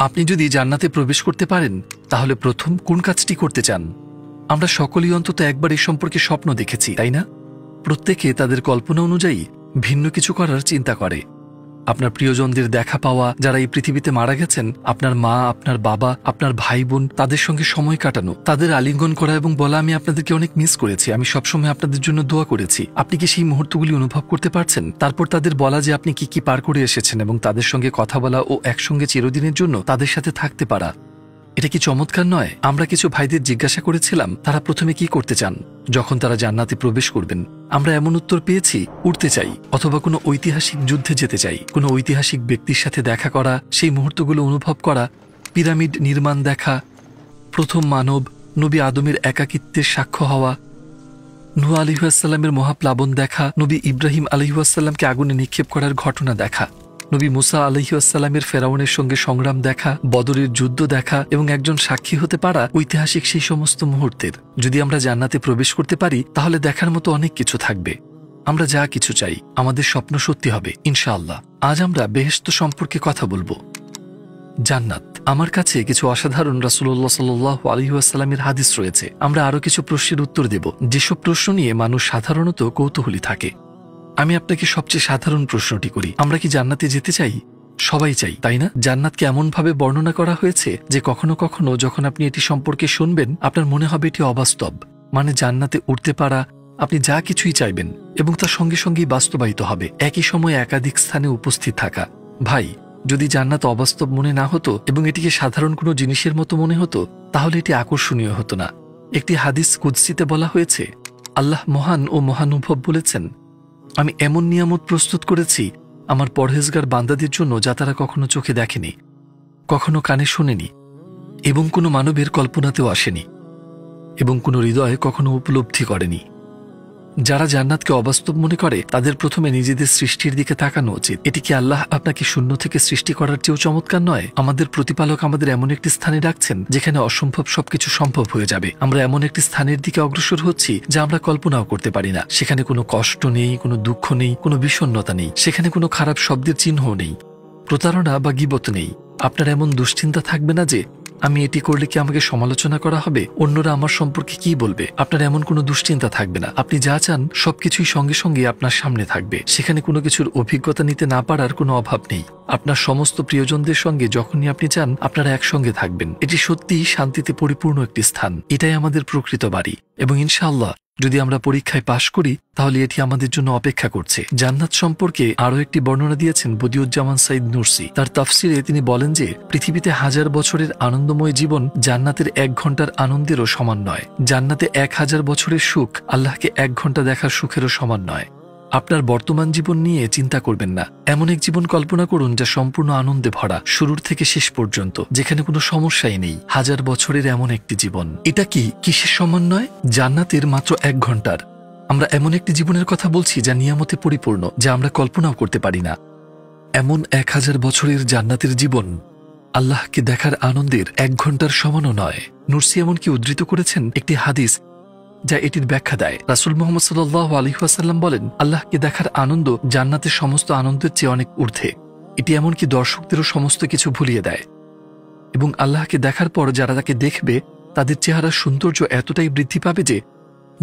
আপনি যদি জান্নাতে প্রবেশ করতে পারেন তাহলে প্রথম কোন কাজটি করতে চান? আমরা সকলেই অন্তত একবার এই সম্পর্কে স্বপ্ন দেখেছি, তাই না? প্রত্যেকে তাদের কল্পনা অনুযায়ী ভিন্ন কিছু করার চিন্তা করে। আপনার প্রিয়জনদের দেখা পাওয়া, যারা এই পৃথিবীতে মারা গেছেন, আপনার মা, আপনার বাবা, আপনার ভাই বোন, তাদের সঙ্গে সময় কাটানো, তাদের আলিঙ্গন করা এবং বলা আমি আপনাদেরকে অনেক মিস করেছি, আমি সবসময় আপনাদের জন্য দোয়া করেছি। আপনি কি সেই মুহূর্তগুলি অনুভব করতে পারছেন? তারপর তাদের বলা যে আপনি কি কি পার করে এসেছেন এবং তাদের সঙ্গে কথা বলা ও একসঙ্গে চিরদিনের জন্য তাদের সাথে থাকতে পারা। এটা কি চমৎকার নয়? আমরা কিছু ভাইদের জিজ্ঞাসা করেছিলাম তারা প্রথমে কি করতে চান যখন তারা জান্নাতে প্রবেশ করবেন। আমরা এমন উত্তর পেয়েছি, উড়তে চাই, অথবা কোনো ঐতিহাসিক যুদ্ধে যেতে চাই, কোনো ঐতিহাসিক ব্যক্তির সাথে দেখা করা, সেই মুহূর্তগুলো অনুভব করা, পিরামিড নির্মাণ দেখা, প্রথম মানব নবী আদমের একাকিত্বের সাক্ষ্য হওয়া, নূহ আলাইহিসসালামের মহাপ্লাবন দেখা, নবী ইব্রাহিম আলাইহিসসালামকে আগুনে নিক্ষেপ করার ঘটনা দেখা, নবী মুসা আলাইহিসসালামের ফেরাউনের সঙ্গে সংগ্রাম দেখা, বদরের যুদ্ধ দেখা এবং একজন সাক্ষী হতে পারা ঐতিহাসিক সেই সমস্ত মুহূর্তের। যদি আমরা জান্নাতে প্রবেশ করতে পারি তাহলে দেখার মতো অনেক কিছু থাকবে। আমরা যা কিছু চাই, আমাদের স্বপ্ন সত্যি হবে ইনশাআল্লাহ। আজ আমরা বেহেশত সম্পর্কে কথা বলবো। জান্নাত। আমার কাছে কিছু অসাধারণ রাসূলুল্লাহ সাল্লাল্লাহু আলাইহি ওয়াসাল্লামের হাদিস রয়েছে। আমরা আরো কিছু প্রশ্নের উত্তর দেব, যেসব প্রশ্ন নিয়ে মানুষ সাধারণত কৌতূহলী থাকে। আমি আপনাকে সবচেয়ে সাধারণ প্রশ্নটি করি, আমরা কি জান্নাতে যেতে চাই? সবাই চাই, তাই না? জান্নাতকে এমনভাবে বর্ণনা করা হয়েছে যে কখনো কখনো যখন আপনি এটি সম্পর্কে শুনবেন আপনার মনে হবে এটি অবাস্তব। মানে জান্নাতে উঠতে পারা, আপনি যা কিছুই চাইবেন এবং তার সঙ্গে সঙ্গেই বাস্তবায়িত হবে, একই সময়ে একাধিক স্থানে উপস্থিত থাকা। ভাই, যদি জান্নাত অবাস্তব মনে না হতো এবং এটিকে সাধারণ কোনো জিনিসের মতো মনে হতো তাহলে এটি আকর্ষণীয় হতো না। একটি হাদিস কুদসিতে বলা হয়েছে, আল্লাহ মহান ও মহানুভব বলেছেন, আমি এমন নিয়ামত প্রস্তুত করেছি আমার পরহেজগার বান্দাদের জন্য যা তারা কখনো চোখে দেখেনি, কখনো কানে শোনেনি এবং কোনো মানবের কল্পনাতেও আসেনি এবং কোনো হৃদয়ে কখনো উপলব্ধি করেনি। যারা জান্নাতকে অবাস্তব মনে করে তাদের প্রথমে নিজেদের সৃষ্টির দিকে তাকানো উচিত। এটি কি আল্লাহ আপনাকে শূন্য থেকে সৃষ্টি করার চেয়েও চমৎকার নয়? আমাদের প্রতিপালক আমাদের এমন একটি স্থানে রাখছেন যেখানে অসম্ভব সবকিছু সম্ভব হয়ে যাবে। আমরা এমন একটি স্থানের দিকে অগ্রসর হচ্ছি যা আমরা কল্পনাও করতে পারি না। সেখানে কোনো কষ্ট নেই, কোনো দুঃখ নেই, কোনো বিষণ্ণতা নেই, সেখানে কোনো খারাপ শব্দের চিহ্নও নেই, প্রতারণা বা গীবত নেই। আপনার এমন দুশ্চিন্তা থাকবে না যে আমি এটি করলে কি আমাকে সমালোচনা করা হবে, অন্যরা আমার সম্পর্কে কি বলবে। আপনার এমন কোনো দুশ্চিন্তা থাকবে না। আপনি যা চান সবকিছুই সঙ্গে সঙ্গে আপনার সামনে থাকবে। সেখানে কোনো কিছুর অভিজ্ঞতা নিতে না পারার কোনো অভাব নেই। আপনার সমস্ত প্রিয়জনদের সঙ্গে যখনই আপনি চান আপনারা একসঙ্গে থাকবেন। এটি সত্যিই শান্তিতে পরিপূর্ণ একটি স্থান। এটাই আমাদের প্রকৃত বাড়ি এবং ইনশাআল্লাহ যদি আমরা পরীক্ষায় পাশ করি তাহলে এটি আমাদের জন্য অপেক্ষা করছে। জান্নাত সম্পর্কে আরও একটি বর্ণনা দিয়েছেন বদিউজ্জামান সাইদ নুরসি। তার তাফসিরে তিনি বলেন যে পৃথিবীতে 1000 বছরের আনন্দময় জীবন জান্নাতের 1 ঘন্টার আনন্দেরও সমান নয়। জান্নাতে 1000 বছরের সুখ আল্লাহকে 1 ঘন্টা দেখার সুখেরও সমান নয়। আপনার বর্তমান জীবন নিয়ে চিন্তা করবেন না। এমন এক জীবন কল্পনা করুন যা সম্পূর্ণ আনন্দে ভরা, শুরুর থেকে শেষ পর্যন্ত, যেখানে কোনো সমস্যাই নেই। 1000 বছরের এমন একটি জীবন। এটা কি কিসের সমান নয়? জান্নাতের মাত্র 1 ঘন্টার। আমরা এমন একটি জীবনের কথা বলছি যা নিয়ামতে পরিপূর্ণ, যা আমরা কল্পনাও করতে পারি না। এমন 1000 বছরের জান্নাতের জীবন আল্লাহকে দেখার আনন্দের 1 ঘন্টার সমানও নয়। নুরসি এমনকি উদ্ধৃত করেছেন একটি হাদিস যা এটির ব্যাখ্যা দেয়। রাসূল মুহাম্মদ সাল্লাল্লাহু আলাইহি ওয়াসাল্লাম বলেন, আল্লাহকে দেখার আনন্দ জান্নাতের সমস্ত আনন্দের চেয়ে অনেক ঊর্ধ্বে। এটি এমনকি দর্শকদেরও সমস্ত কিছু ভুলিয়ে দেয় এবং আল্লাহকে দেখার পর যারা তাকে দেখবে তাদের চেহারার সৌন্দর্য এতটাই বৃদ্ধি পাবে যে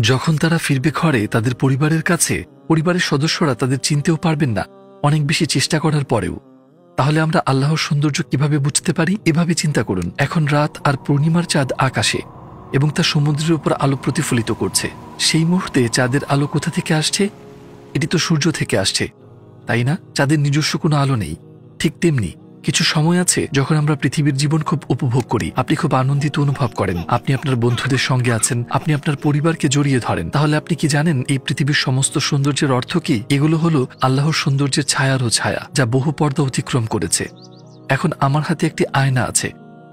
যখন তারা ফিরবে ঘরে তাদের পরিবারের কাছে, পরিবারের সদস্যরা তাদের চিনতেও পারবেন না অনেক বেশি চেষ্টা করার পরেও। তাহলে আমরা আল্লাহর সৌন্দর্য কিভাবে বুঝতে পারি? এভাবে চিন্তা করুন, এখন রাত আর পূর্ণিমার চাঁদ আকাশে এবং তা সমুদ্রের উপর আলো প্রতিফলিত করছে। সেই মুহূর্তে চাঁদের আলো কোথা থেকে আসছে? এটি তো সূর্য থেকে আসছে, তাই না? চাঁদের নিজস্ব কোনো আলো নেই। ঠিক তেমনি কিছু সময় আছে যখন আমরা পৃথিবীর জীবন খুব উপভোগ করি, আপনি খুব আনন্দিত অনুভব করেন, আপনি আপনার বন্ধুদের সঙ্গে আছেন, আপনি আপনার পরিবারকে জড়িয়ে ধরেন। তাহলে আপনি কি জানেন এই পৃথিবীর সমস্ত সৌন্দর্যের অর্থ কি? এগুলো হলো আল্লাহর সৌন্দর্যের ছায়ারও ছায়া, যা বহু পর্দা অতিক্রম করেছে। এখন আমার হাতে একটি আয়না আছে,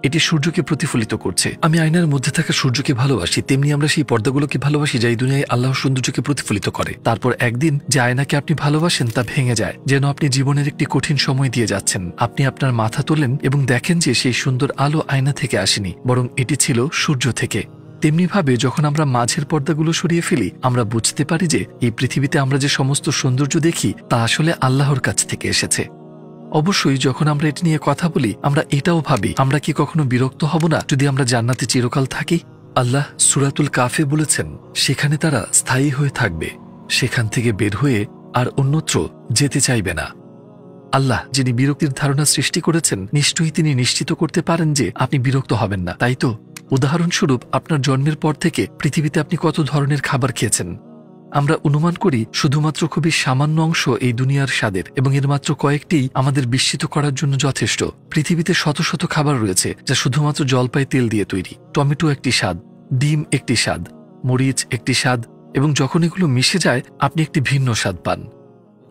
এটি সূর্যকে প্রতিফলিত করছে। আমি আয়নার মধ্যে থাকা সূর্যকে ভালোবাসি, তেমনি আমরা সেই পর্দাগুলোকে ভালোবাসি যা এই দুনিয়ায় আল্লাহর সৌন্দর্যকে প্রতিফলিত করে। তারপর একদিন যে আয়নাকে আপনি ভালোবাসেন তা ভেঙে যায়, যেন আপনি জীবনের একটি কঠিন সময় দিয়ে যাচ্ছেন। আপনি আপনার মাথা তোলেন এবং দেখেন যে সেই সুন্দর আলো আয়না থেকে আসেনি, বরং এটি ছিল সূর্য থেকে। তেমনিভাবে যখন আমরা মাঝের পর্দাগুলো সরিয়ে ফেলি আমরা বুঝতে পারি যে এই পৃথিবীতে আমরা যে সমস্ত সৌন্দর্য দেখি তা আসলে আল্লাহর কাছ থেকে এসেছে। অবশ্যই যখন আমরা এটি নিয়ে কথা বলি আমরা এটাও ভাবি আমরা কি কখনো বিরক্ত হব না যদি আমরা জান্নাতে চিরকাল থাকি। আল্লাহ সূরাতুল কাফে বলেছেন সেখানে তারা স্থায়ী হয়ে থাকবে, সেখান থেকে বের হয়ে আর অন্যত্র যেতে চাইবে না। আল্লাহ যিনি বিরক্তির ধারণা সৃষ্টি করেছেন নিশ্চয়ই তিনি নিশ্চিত করতে পারেন যে আপনি বিরক্ত হবেন না, তাই তো? উদাহরণস্বরূপ আপনার জন্মের পর থেকে পৃথিবীতে আপনি কত ধরনের খাবার খেয়েছেন। আমরা অনুমান করি শুধুমাত্র খুবই সামান্য অংশ এই দুনিয়ার স্বাদের এবং এর মাত্র কয়েকটি আমাদের বিস্মিত করার জন্য যথেষ্ট। পৃথিবীতে শত শত খাবার রয়েছে যা শুধুমাত্র জলপাই তেল দিয়ে তৈরি। টমেটো একটি স্বাদ, ডিম একটি স্বাদ, মরিচ একটি স্বাদ, এবং যখন এগুলো মিশে যায় আপনি একটি ভিন্ন স্বাদ পান।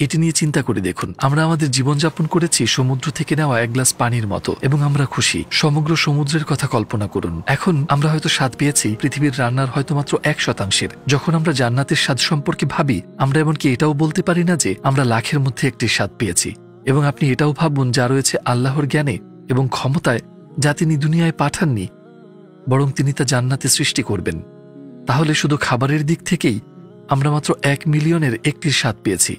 এটি নিয়ে চিন্তা করে দেখুন, আমরা আমাদের জীবনযাপন করেছি সমুদ্র থেকে নেওয়া এক গ্লাস পানির মতো এবং আমরা খুশি। সমগ্র সমুদ্রের কথা কল্পনা করুন। এখন আমরা হয়তো স্বাদ পেয়েছি পৃথিবীর রান্নার হয়তো মাত্র 1%। যখন আমরা জান্নাতের স্বাদ সম্পর্কে ভাবি আমরা এমনকি এটাও বলতে পারি না যে আমরা লাখের মধ্যে একটি স্বাদ পেয়েছি। এবং আপনি এটাও ভাবুন যা রয়েছে আল্লাহর জ্ঞানে এবং ক্ষমতায়, যা তিনি দুনিয়ায় পাঠাননি বরং তিনি তা জান্নাতে সৃষ্টি করবেন। তাহলে শুধু খাবারের দিক থেকেই আমরা মাত্র 1 মিলিয়নের একটির স্বাদ পেয়েছি।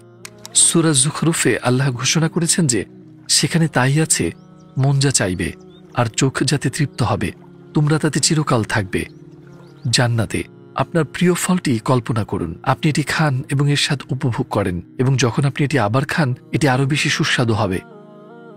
সূরা যুখরুফে আল্লাহ ঘোষণা করেছেন যে সেখানে তাই আছে মন যা চাইবে আর চোখ যাতে তৃপ্ত হবে, তোমরা তাতে চিরকাল থাকবে। জান্নাতে আপনার প্রিয় ফলটি কল্পনা করুন, আপনি এটি খান এবং এর স্বাদ উপভোগ করেন, এবং যখন আপনি এটি আবার খান এটি আরও বেশি সুস্বাদু হবে।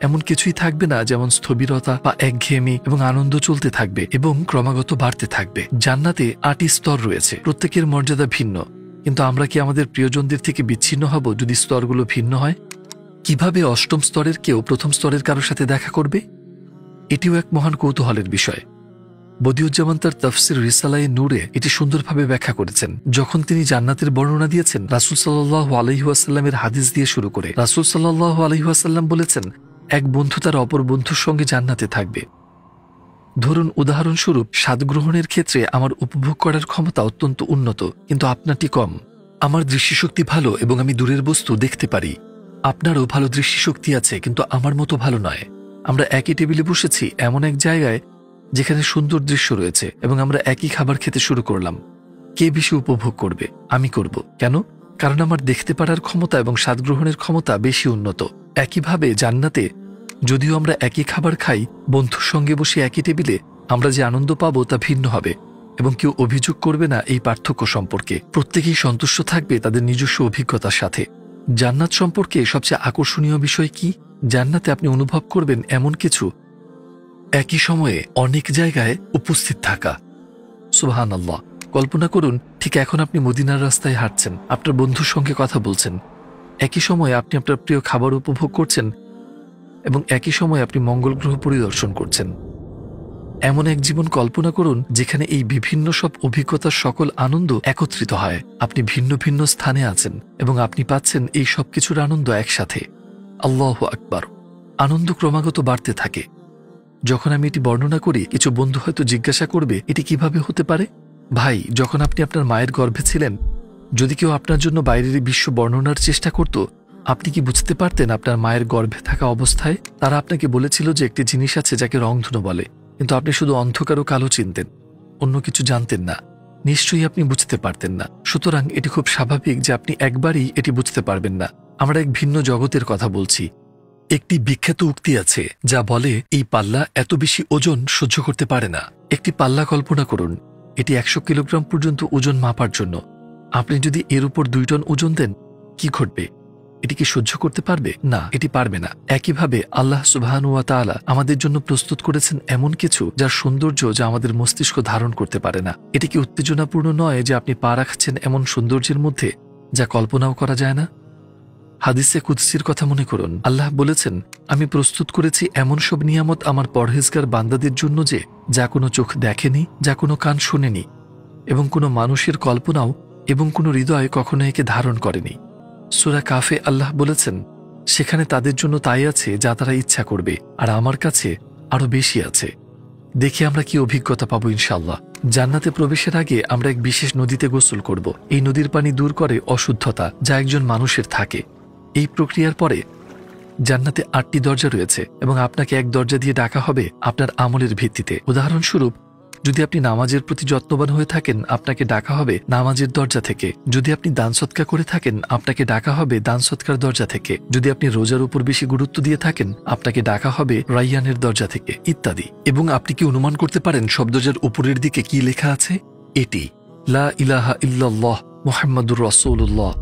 এমন কিছুই থাকবে না যেমন স্থবিরতা বা একঘেয়েমি, এবং আনন্দ চলতে থাকবে এবং ক্রমাগত বাড়তে থাকবে। জান্নাতে 8টি স্তর রয়েছে, প্রত্যেকের মর্যাদা ভিন্ন, কিন্তু আমরা কি আমাদের প্রিয়জনদের থেকে বিচ্ছিন্ন হব যদি স্তরগুলো ভিন্ন হয়? কিভাবে 8ম স্তরের কেউ 1ম স্তরের কারোর সাথে দেখা করবে? এটিও এক মহান কৌতূহলের বিষয়। বদিউজ্জামান তার তাফসির রিসালায়ে নূরে এটি সুন্দরভাবে ব্যাখ্যা করেছেন। যখন তিনি জান্নাতের বর্ণনা দিয়েছেন রাসূল সাল্লাল্লাহু আলাইহি ওয়াসাল্লামের হাদিস দিয়ে শুরু করে, রাসূল সাল্লাল্লাহু আলাইহি ওয়াসাল্লাম বলেছেন এক বন্ধু তার অপর বন্ধুর সঙ্গে জান্নাতে থাকবে। ধরুন উদাহরণস্বরূপ স্বাদ গ্রহণের ক্ষেত্রে আমার উপভোগ করার ক্ষমতা অত্যন্ত উন্নত, কিন্তু আপনারটি কম। আমার দৃষ্টিশক্তি ভালো এবং আমি দূরের বস্তু দেখতে পারি। আপনারও ভালো দৃষ্টিশক্তি আছে কিন্তু আমার মতো ভালো নয়। আমরা একই টেবিলে বসেছি এমন এক জায়গায় যেখানে সুন্দর দৃশ্য রয়েছে এবং আমরা একই খাবার খেতে শুরু করলাম। কে বেশি উপভোগ করবে? আমি করব। কেন? কারণ আমার দেখতে পারার ক্ষমতা এবং স্বাদ গ্রহণের ক্ষমতা বেশি উন্নত। একইভাবে জান্নাতে যদিও আমরা একই খাবার খাই, বন্ধুর সঙ্গে বসে একই টেবিলে আমরা যে আনন্দ পাবো তা ভিন্ন হবে এবং কেউ অভিযোগ করবে না এই পার্থক্য সম্পর্কে। প্রত্যেকেই সন্তুষ্ট থাকবে তাদের নিজস্ব অভিজ্ঞতার সাথে। জান্নাত সম্পর্কে সবচেয়ে আকর্ষণীয় বিষয় কি? জান্নাতে আপনি অনুভব করবেন এমন কিছু একই সময়ে অনেক জায়গায় উপস্থিত থাকা। সুবহানাল্লাহ। কল্পনা করুন ঠিক এখন আপনি মদিনার রাস্তায় হাঁটছেন, আপনার বন্ধুর সঙ্গে কথা বলছেন, একই সময়ে আপনি আপনার প্রিয় খাবার উপভোগ করছেন এবং একই সময়ে আপনি মঙ্গল গ্রহ পরিদর্শন করছেন। এমন এক জীবন কল্পনা করুন যেখানে এই বিভিন্ন সব অভিজ্ঞতার সকল আনন্দ একত্রিত হয়। আপনি ভিন্ন ভিন্ন স্থানে আছেন এবং আপনি পাচ্ছেন এই সব কিছুর আনন্দ একসাথে। আল্লাহু আকবার। আনন্দ ক্রমাগত বাড়তে থাকে। যখন আমি এটি বর্ণনা করি কিছু বন্ধু হয়তো জিজ্ঞাসা করবে এটি কিভাবে হতে পারে? ভাই, যখন আপনি আপনার মায়ের গর্ভে ছিলেন, যদি কেউ আপনার জন্য বাইরের বিশ্ব বর্ণনার চেষ্টা করত, আপনি কি বুঝতে পারতেন আপনার মায়ের গর্ভে থাকা অবস্থায় তারা আপনাকে বলেছিল যে একটি জিনিস আছে যাকে রংধনু বলে, কিন্তু আপনি শুধু অন্ধকার ও কালো চিনতেন, অন্য কিছু জানতেন না? নিশ্চয়ই আপনি বুঝতে পারতেন না। সুতরাং এটি খুব স্বাভাবিক যে আপনি একবারই এটি বুঝতে পারবেন না। আমরা এক ভিন্ন জগতের কথা বলছি। একটি বিখ্যাত উক্তি আছে যা বলে এই পাল্লা এত বেশি ওজন সহ্য করতে পারে না। একটি পাল্লা কল্পনা করুন, এটি 100 কিলোগ্রাম পর্যন্ত ওজন মাপার জন্য। আপনি যদি এর উপর 2 টন ওজন দেন, কি ঘটবে? এটি কি সহ্য করতে পারবে? না, এটি পারবে না। একইভাবে আল্লাহ সুবহানাহু ওয়া তাআলা আমাদের জন্য প্রস্তুত করেছেন এমন কিছু যার সৌন্দর্য যা আমাদের মস্তিষ্ক ধারণ করতে পারে না। এটি কি উত্তেজনাপূর্ণ নয় যে আপনি পা রাখছেন এমন সৌন্দর্যের মধ্যে যা কল্পনাও করা যায় না? হাদিসে কুদসির কথা মনে করুন। আল্লাহ বলেছেন, আমি প্রস্তুত করেছি এমন সব নিয়ামত আমার পরহেজগার বান্দাদের জন্য যে যা কোনো চোখ দেখেনি, যা কোনো কান শোনেনি এবং কোনো মানুষের কল্পনাও এবং কোনো হৃদয় কখনো একে ধারণ করেনি। সূরা কাফে আল্লাহ বলেছেন, সেখানে তাদের জন্য তাই আছে যা তারা ইচ্ছা করবে, আর আমার কাছে আরো বেশি আছে। দেখে আমরা কি অভিজ্ঞতা পাবো ইনশাআল্লাহ। জান্নাতে প্রবেশের আগে আমরা এক বিশেষ নদীতে গোসল করব। এই নদীর পানি দূর করে অশুদ্ধতা যা একজন মানুষের থাকে। এই প্রক্রিয়ার পরে জান্নাতে 8টি দরজা রয়েছে এবং আপনাকে এক দরজা দিয়ে ডাকা হবে আপনার আমলের ভিত্তিতে। উদাহরণস্বরূপ, যদি আপনি নামাজের প্রতি যত্নবান হয়ে থাকেন, আপনাকে ডাকা হবে নামাজের দরজা থেকে। যদি আপনি দান সৎকার করে থাকেন, আপনাকে ডাকা হবে দান সৎকার দরজা থেকে। যদি আপনি রোজার উপর বেশি গুরুত্ব দিয়ে থাকেন, আপনাকে ডাকা হবে রাইয়ানের দরজা থেকে, ইত্যাদি। এবং আপনি কি অনুমান করতে পারেন শব্দজার উপরের দিকে কি লেখা আছে? এটি লা ইলাহা ইল্লাল্লাহ মুহাম্মাদুর রাসূলুল্লাহ।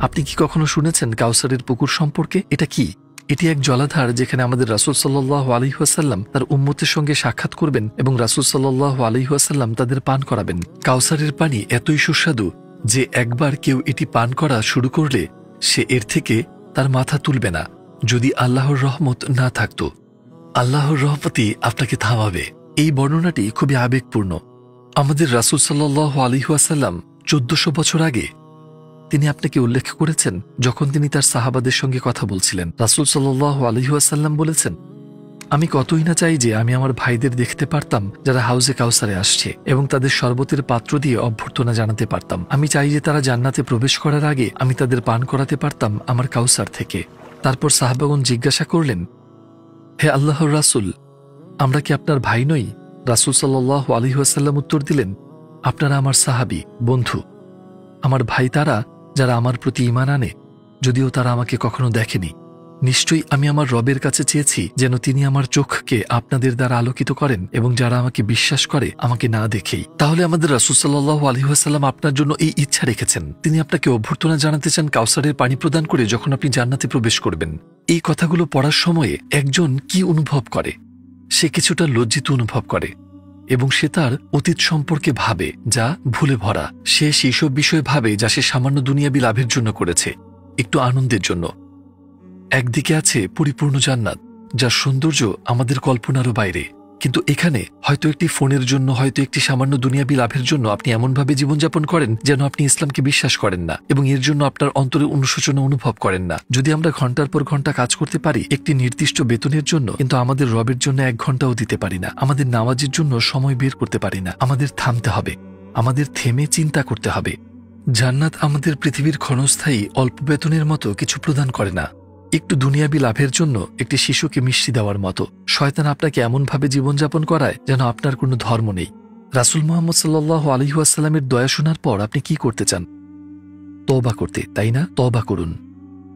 আপনি কি কখনো শুনেছেন কাউসারের পুকুর সম্পর্কে? এটা কি? এটি এক জলাধার যেখানে আমাদের রাসূল সাল্লাল্লাহু আলাইহি ওয়াসাল্লাম তার উম্মতের সঙ্গে সাক্ষাৎ করবেন এবং রাসূল সাল্লাল্লাহু আলাইহি ওয়াসাল্লাম তাদের পান করাবেন। কাউসারের পানি এতই সুস্বাদু যে একবার কেউ এটি পান করা শুরু করলে সে এর থেকে তার মাথা তুলবে না, যদি আল্লাহর রহমত না থাকত। আল্লাহর রহমতই আপনাকে থামাবে। এই বর্ণনাটি খুবই আবেগপূর্ণ। আমাদের রাসূল সাল্লাল্লাহু আলাইহি ওয়াসাল্লাম 1400 বছর আগে তিনি আপনাকে উল্লেখ করেছেন যখন তিনি তার সাহাবাদের সঙ্গে কথা বলছিলেন। রাসূল সাল্লাল্লাহু আলাইহি ওয়াসাল্লাম বলেছেন, আমি কতই না চাই যে আমি আমার ভাইদের দেখতে পারতাম যারা হাউজে কাউসারে আসছে এবং তাদের শরবতের পাত্র দিয়ে অভ্যর্থনা জানাতে পারতাম। আমি চাই যে তারা জান্নাতে প্রবেশ করার আগে আমি তাদের পান করাতে পারতাম আমার কাউসার থেকে। তারপর সাহাবাগণ জিজ্ঞাসা করলেন, হে আল্লাহর রাসূল, আমরা কি আপনার ভাই নই? রাসূল সাল্লাল্লাহু আলাইহি ওয়াসাল্লাম উত্তর দিলেন, আপনারা আমার সাহাবী, বন্ধু। আমার ভাই তারা যারা আমার প্রতি ঈমান আনে, যদিও তারা আমাকে কখনো দেখেনি। নিশ্চয়ই আমি আমার রবের কাছে চেয়েছি যেন তিনি আমার চোখকে আপনাদের দ্বারা আলোকিত করেন এবং যারা আমাকে বিশ্বাস করে আমাকে না দেখেই। তাহলে আমাদের রাসূল সাল্লাল্লাহু আলাইহি ওয়াসাল্লাম আপনার জন্য এই ইচ্ছা রেখেছেন, তিনি আপনাকে অভ্যর্থনা জানাতে চান কাউসারের পানি প্রদান করে যখন আপনি জান্নাতে প্রবেশ করবেন। এই কথাগুলো পড়ার সময়ে একজন কি অনুভব করে? সে কিছুটা লজ্জিত অনুভব করে এবং সে তার অতীত সম্পর্কে ভাবে যা ভুলে ভরা। সে সেইসব বিষয় ভাবে যা সে সামান্য দুনিয়াবি লাভের জন্য করেছে, একটু আনন্দের জন্য। একদিকে আছে পরিপূর্ণ জান্নাত, যার সৌন্দর্য আমাদের কল্পনারও বাইরে, কিন্তু এখানে হয়তো একটি ফোনের জন্য, হয়তো একটি সামান্য দুনিয়াবি লাভের জন্য আপনি এমনভাবে জীবনযাপন করেন যেন আপনি ইসলামকে বিশ্বাস করেন না এবং এর জন্য আপনার অন্তরে অনুশোচনা অনুভব করেন না। যদি আমরা ঘন্টার পর ঘন্টা কাজ করতে পারি একটি নির্দিষ্ট বেতনের জন্য, কিন্তু আমাদের রবের জন্য 1 ঘন্টাও দিতে পারি না, আমাদের নামাজের জন্য সময় বের করতে পারি না, আমাদের থামতে হবে, আমাদের থেমে চিন্তা করতে হবে। জান্নাত আমাদের পৃথিবীর ক্ষণস্থায়ী অল্প বেতনের মতো কিছু প্রদান করে না। একটু দুনিয়াবি লাভের জন্য একটি শিশুকে মিষ্টি দেওয়ার মতো শয়তান আপনাকে এমনভাবে জীবনযাপন করায় যেন আপনার কোনো ধর্ম নেই। রাসূল মুহাম্মদ সাল্লাল্লাহু আলাইহি ওয়াসাল্লামের দয়া শোনার পর আপনি কি করতে চান? তওবা করতে, তাই না? তওবা করুন।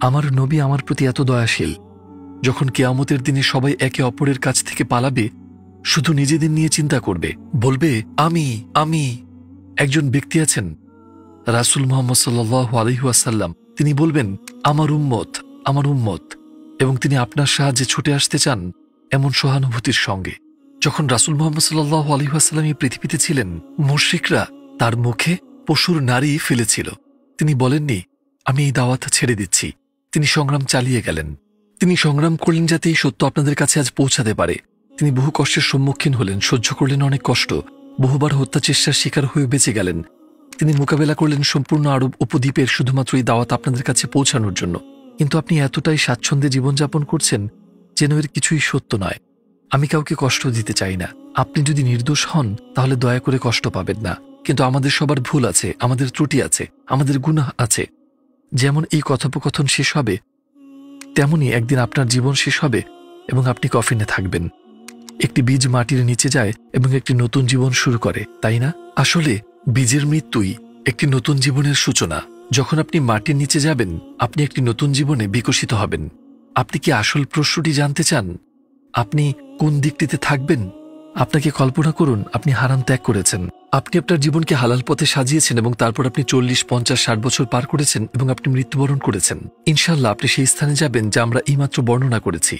আমার নবী আমার প্রতি এত দয়াশীল, যখন কিয়ামতের দিনে সবাই একে অপরের কাছ থেকে পালাবে, শুধু নিজেদের নিয়ে চিন্তা করবে, বলবে আমি আমি। একজন ব্যক্তি আছেন রাসূল মুহাম্মদ সাল্লাল্লাহু আলাইহি ওয়াসাল্লাম, তিনি বলবেন আমার উম্মত আমার উম্মত, এবং তিনি আপনার সাহায্যে ছুটে আসতে চান এমন সহানুভূতির সঙ্গে। যখন রাসূল মুহাম্মদ সাল্লাল্লাহু আলাইহি ওয়াসাল্লাম এই পৃথিবীতে ছিলেন, মুশরিকরা তার মুখে পশুর নাড়ি ফেলেছিল। তিনি বলেননি আমি এই দাওয়াত ছেড়ে দিচ্ছি। তিনি সংগ্রাম চালিয়ে গেলেন। তিনি সংগ্রাম করলেন যাতে এই সত্য আপনাদের কাছে আজ পৌঁছাতে পারে। তিনি বহু কষ্টের সম্মুখীন হলেন, সহ্য করলেন অনেক কষ্ট, বহুবার হত্যা চেষ্টার শিকার হয়ে বেঁচে গেলেন। তিনি মোকাবেলা করলেন সম্পূর্ণ আরব উপদ্বীপের শুধুমাত্র এই দাওয়াত আপনাদের কাছে পৌঁছানোর জন্য। কিন্তু আপনি এতটাই স্বাচ্ছন্দ্যে জীবনযাপন করছেন যেন এর কিছুই সত্য নয়। আমি কাউকে কষ্ট দিতে চাই না। আপনি যদি নির্দোষ হন তাহলে দয়া করে কষ্ট পাবেন না, কিন্তু আমাদের সবার ভুল আছে, আমাদের ত্রুটি আছে, আমাদের গুনাহ আছে। যেমন এই কথোপকথন শেষ হবে, তেমনি একদিন আপনার জীবন শেষ হবে এবং আপনি কফিনে থাকবেন। একটি বীজ মাটির নিচে যায় এবং একটি নতুন জীবন শুরু করে, তাই না? আসলে বীজের মৃত্যুই একটি নতুন জীবনের সূচনা। যখন আপনি মাটির নিচে যাবেন, আপনি একটি নতুন জীবনে বিকশিত হবেন। আপনি কি আসল প্রশ্নটি জানতে চান? আপনি কোন দিকটিতে থাকবেন? আপনাকে কল্পনা করুন আপনি হারাম ত্যাগ করেছেন, আপনি আপনার জীবনকে হালাল পথে সাজিয়েছেন এবং তারপর আপনি 40, 50, 60 বছর পার করেছেন এবং আপনি মৃত্যুবরণ করেছেন। ইনশাআল্লাহ আপনি সেই স্থানে যাবেন যা আমরা এইমাত্র বর্ণনা করেছি।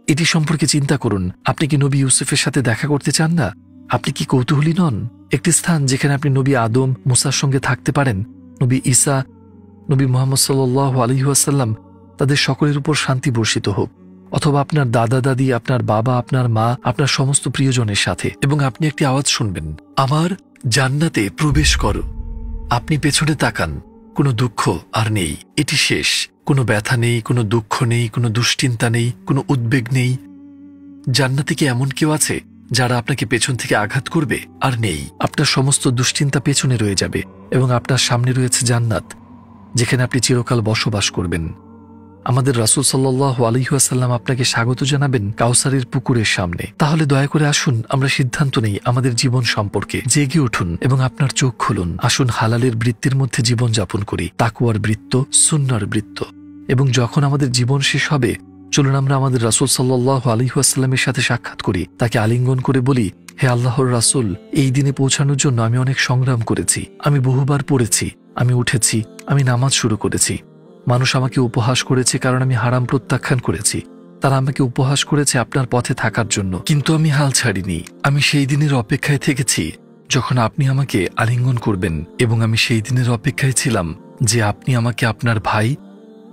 এটি সম্পর্কে চিন্তা করুন। আপনি কি নবী ইউসুফের সাথে দেখা করতে চান না? আপনি কি কৌতূহলী নন? একটি স্থান যেখানে আপনি নবী আদম, মুসার সঙ্গে থাকতে পারেন, নবী ঈসা, নবী মুহাম্মদ সাল্লাল্লাহু আলাইহি ওয়াসাল্লাম, তাদের সকলের উপর শান্তি বর্ষিত হোক। অথবা আপনার দাদা দাদি, আপনার বাবা, আপনার মা, আপনার সমস্ত প্রিয়জনের সাথে, এবং আপনি একটি আওয়াজ শুনবেন, আমার জান্নাতে প্রবেশ করো। আপনি পেছনে তাকান, কোনো দুঃখ আর নেই, এটি শেষ। কোনো ব্যথা নেই, কোনো দুঃখ নেই, কোনো দুশ্চিন্তা নেই, কোনো উদ্বেগ নেই। জান্নাতে কি এমন কেউ আছে যারা আপনাকে পেছন থেকে আঘাত করবে? আর নেই। আপনার সমস্ত দুশ্চিন্তা পেছনে রয়ে যাবে এবং আপনার সামনে রয়েছে জান্নাত, যেখানে আপনি চিরকাল বসবাস করবেন। আমাদের রাসূল সাল্লাল্লাহু আলাইহি ওয়াসাল্লাম আপনাকে স্বাগত জানাবেন কাউসারের পুকুরের সামনে। তাহলে দয়া করে আসুন আমরা সিদ্ধান্ত নেই আমাদের জীবন সম্পর্কে। জেগে উঠুন এবং আপনার চোখ খুলুন। আসুন হালালের বৃত্তের মধ্যে জীবন যাপন করি, তাকওয়ার বৃত্ত, সুন্নাহর বৃত্ত। এবং যখন আমাদের জীবন শেষ হবে, চলুন আমরা আমাদের রাসূল সাল্লাল্লাহু আলাইহি ওয়াসাল্লামের সাথে সাক্ষাৎ করি, তাকে আলিঙ্গন করে বলি, হে আল্লাহর রাসূল, এই দিনে পৌঁছানোর জন্য আমি অনেক সংগ্রাম করেছি, আমি বহুবার পড়েছি, আমি উঠেছি, আমি নামাজ শুরু করেছি। মানুষ আমাকে উপহাস করেছে কারণ আমি হারাম প্রত্যাখ্যান করেছি। তারা আমাকে উপহাস করেছে আপনার পথে থাকার জন্য, কিন্তু আমি হাল ছাড়িনি। আমি সেই দিনের অপেক্ষায় থেকেছি যখন আপনি আমাকে আলিঙ্গন করবেন, এবং আমি সেই দিনের অপেক্ষায় ছিলাম যে আপনি আমাকে আপনার ভাই,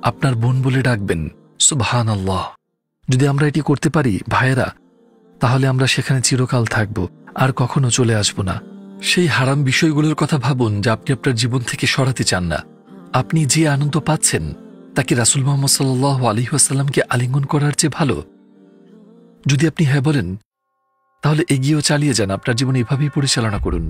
আপনার বোন বলে ডাকবেন। সুবহানাল্লাহ। যদি আমরা এটি করতে পারি ভাইয়েরা, তাহলে আমরা সেখানে চিরকাল থাকব, আর কখনো চলে আসব না। সেই হারাম বিষয়গুলোর কথা ভাবুন যা আপনি আপনার জীবন থেকে সরাতে চান না। আপনি যে আনন্দ পাচ্ছেন তা কি রাসূল মুহাম্মদ সাল্লাল্লাহু আলাইহি ওয়াসাল্লামকে আলিঙ্গন করার চেয়ে ভালো? যদি আপনি হ্যাঁ বলেন, তাহলে এগিয়েও চালিয়ে যান, আপনার জীবন এভাবেই পরিচালনা করুন।